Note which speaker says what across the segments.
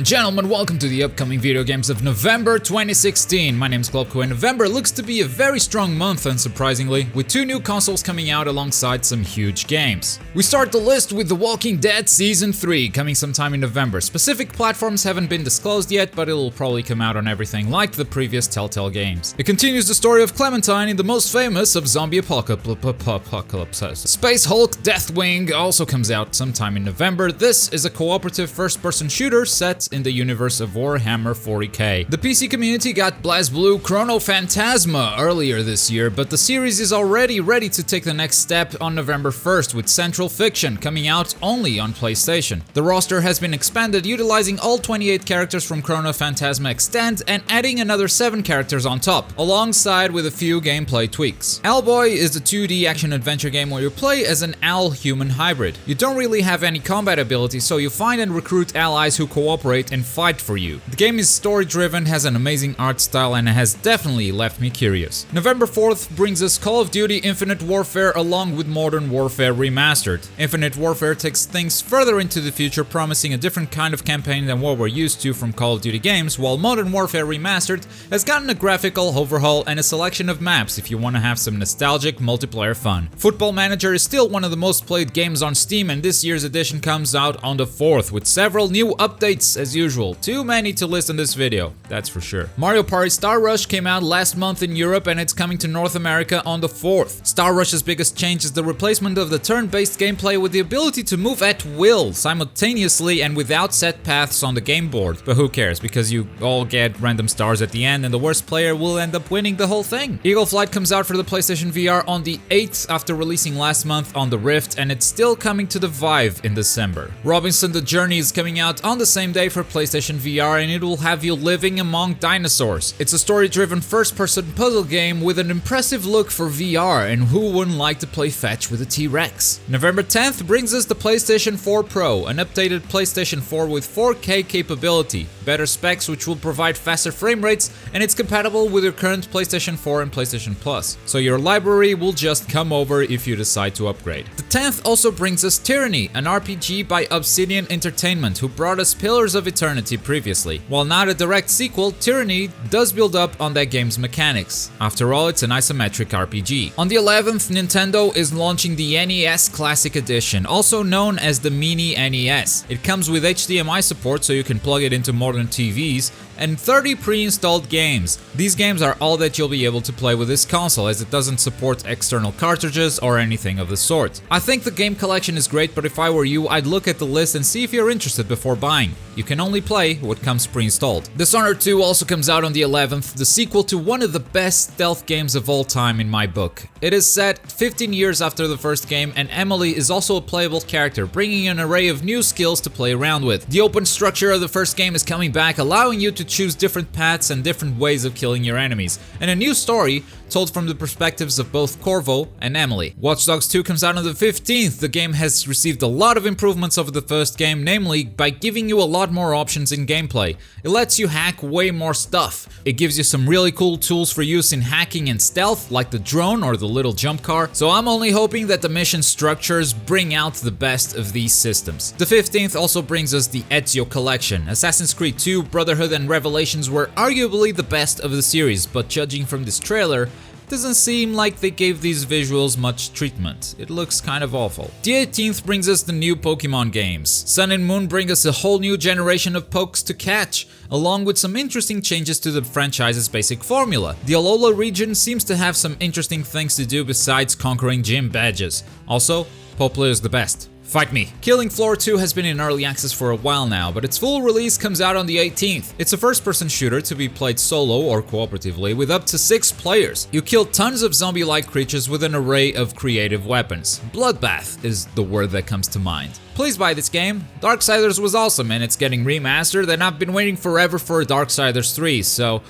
Speaker 1: and gentlemen, welcome to the upcoming video games of November 2016. My name is Klopko and November looks to be a very strong month, unsurprisingly, with 2 new consoles coming out alongside some huge games. We start the list with The Walking Dead Season 3 coming sometime in November. Specific platforms haven't been disclosed yet, but it'll probably come out on everything like the previous Telltale games. It continues the story of Clementine in the most famous of zombie apocalypses. Space Hulk Deathwing also comes out sometime in November. This is a cooperative first-person shooter set in the universe of Warhammer 40k. The PC community got BlazBlue Chrono Phantasma earlier this year, but the series is already ready to take the next step on November 1st with Central Fiction coming out only on PlayStation. The roster has been expanded, utilizing all 28 characters from Chrono Phantasma Extend and adding another 7 characters on top, alongside with a few gameplay tweaks. Owlboy is a 2D action-adventure game where you play as an owl-human hybrid. You don't really have any combat ability, so you find and recruit allies who cooperate and fight for you. The game is story-driven, has an amazing art style, and has definitely left me curious. November 4th brings us Call of Duty Infinite Warfare along with Modern Warfare Remastered. Infinite Warfare takes things further into the future, promising a different kind of campaign than what we're used to from Call of Duty games, while Modern Warfare Remastered has gotten a graphical overhaul and a selection of maps if you want to have some nostalgic multiplayer fun. Football Manager is still one of the most played games on Steam, and this year's edition comes out on the 4th with several new updates as usual. Too many to list in this video, that's for sure. Mario Party Star Rush came out last month in Europe and it's coming to North America on the 4th. Star Rush's biggest change is the replacement of the turn-based gameplay with the ability to move at will, simultaneously and without set paths on the game board. But who cares, because you all get random stars at the end and the worst player will end up winning the whole thing. Eagle Flight comes out for the PlayStation VR on the 8th after releasing last month on the Rift, and it's still coming to the Vive in December. Robinson the Journey is coming out on the same day for PlayStation VR, and it will have you living among dinosaurs. It's a story-driven first-person puzzle game with an impressive look for VR, and who wouldn't like to play fetch with a T-Rex? November 10th brings us the PlayStation 4 Pro, an updated PlayStation 4 with 4K capability, better specs which will provide faster frame rates, and it's compatible with your current PlayStation 4 and PlayStation Plus. So your library will just come over if you decide to upgrade. The 10th also brings us Tyranny, an RPG by Obsidian Entertainment, who brought us Pillars of Eternity previously. While not a direct sequel, Tyranny does build up on that game's mechanics. After all, it's an isometric RPG. On the 11th, Nintendo is launching the NES Classic Edition, also known as the Mini NES. It comes with HDMI support so you can plug it into modern TVs, and 30 pre-installed games. These games are all that you'll be able to play with this console, as it doesn't support external cartridges or anything of the sort. I think the game collection is great, but if I were you, I'd look at the list and see if you're interested before buying. You can only play what comes pre-installed. Dishonored 2 also comes out on the 11th, the sequel to one of the best stealth games of all time in my book. It is set 15 years after the first game, and Emily is also a playable character, bringing an array of new skills to play around with. The open structure of the first game is coming back, allowing you to choose different paths and different ways of killing your enemies, and a new story told from the perspectives of both Corvo and Emily. Watch Dogs 2 comes out on the 15th. The game has received a lot of improvements over the first game, namely by giving you a lot more options in gameplay. It lets you hack way more stuff. It gives you some really cool tools for use in hacking and stealth, like the drone or the little jump car, so I'm only hoping that the mission structures bring out the best of these systems. The 15th also brings us the Ezio Collection. Assassin's Creed 2, Brotherhood and Revelations were arguably the best of the series, but judging from this trailer, doesn't seem like they gave these visuals much treatment. It looks kind of awful. The 18th brings us the new Pokemon games. Sun and Moon bring us a whole new generation of pokes to catch, along with some interesting changes to the franchise's basic formula. The Alola region seems to have some interesting things to do besides conquering gym badges. Also, Poplar is the best. Fight me. Killing Floor 2 has been in early access for a while now, but its full release comes out on the 18th. It's a first-person shooter to be played solo or cooperatively with up to 6 players. You kill tons of zombie-like creatures with an array of creative weapons. Bloodbath is the word that comes to mind. Please buy this game. Darksiders was awesome and it's getting remastered, and I've been waiting forever for Darksiders 3, so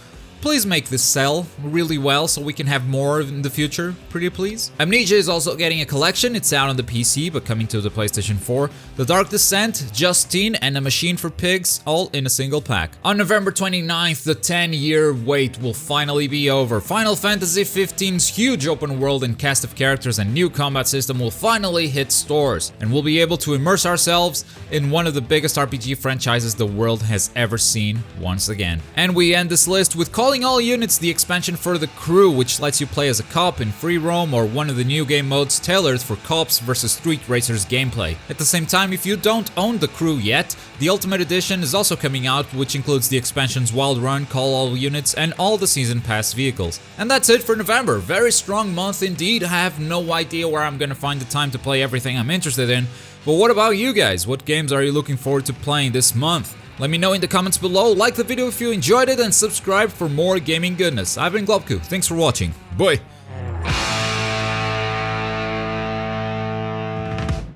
Speaker 1: Please make this sell really well so we can have more in the future, pretty please. Amnesia is also getting a collection. It's out on the PC but coming to the PlayStation 4. The Dark Descent, Justine, and A Machine for Pigs, all in a single pack. On November 29th, the 10-year wait will finally be over. Final Fantasy XV's huge open world and cast of characters and new combat system will finally hit stores, and we'll be able to immerse ourselves in one of the biggest RPG franchises the world has ever seen once again. And we end this list with Calling All Units, the expansion for The Crew, which lets you play as a cop in free roam or one of the new game modes tailored for cops versus street racers gameplay. At the same time, if you don't own The Crew yet, the Ultimate Edition is also coming out, which includes the expansions Wild Run, Call All Units, and all the Season Pass vehicles. And that's it for November. Very strong month indeed. I have no idea where I'm gonna find the time to play everything I'm interested in. But what about you guys? What games are you looking forward to playing this month? Let me know in the comments below, like the video if you enjoyed it, and subscribe for more gaming goodness. I've been Globku, thanks for watching, bye!